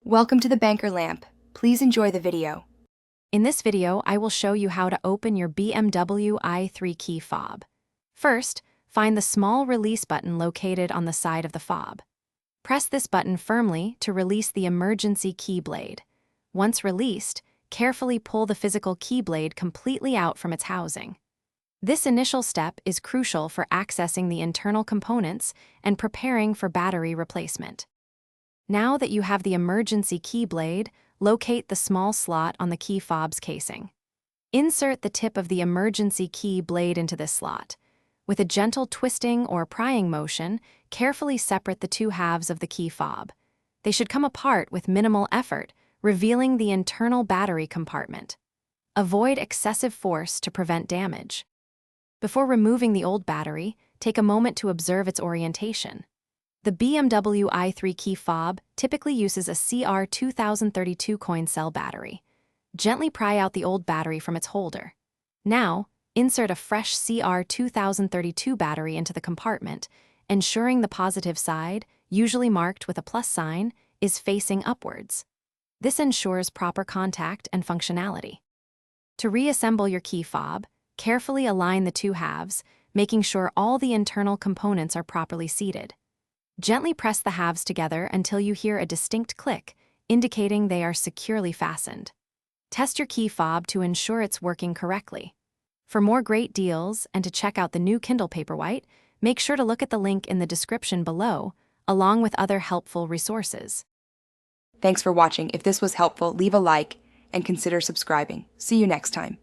Welcome to the Banker Lamp. Please enjoy the video. In this video, I will show you how to open your BMW i3 Key Fob. First, find the small release button located on the side of the fob. Press this button firmly to release the emergency key blade. Once released, carefully pull the physical key blade completely out from its housing. This initial step is crucial for accessing the internal components and preparing for battery replacement. Now that you have the emergency key blade, locate the small slot on the key fob's casing. Insert the tip of the emergency key blade into this slot. With a gentle twisting or prying motion, carefully separate the two halves of the key fob. They should come apart with minimal effort, revealing the internal battery compartment. Avoid excessive force to prevent damage. Before removing the old battery, take a moment to observe its orientation. The BMW i3 Key Fob typically uses a CR2032 coin cell battery. Gently pry out the old battery from its holder. Now, insert a fresh CR2032 battery into the compartment, ensuring the positive side, usually marked with a plus sign, is facing upwards. This ensures proper contact and functionality. To reassemble your key fob, carefully align the two halves, making sure all the internal components are properly seated. Gently press the halves together until you hear a distinct click, indicating they are securely fastened. Test your key fob to ensure it's working correctly. For more great deals and to check out the new Kindle Paperwhite, make sure to look at the link in the description below, along with other helpful resources. Thanks for watching. If this was helpful, leave a like and consider subscribing. See you next time.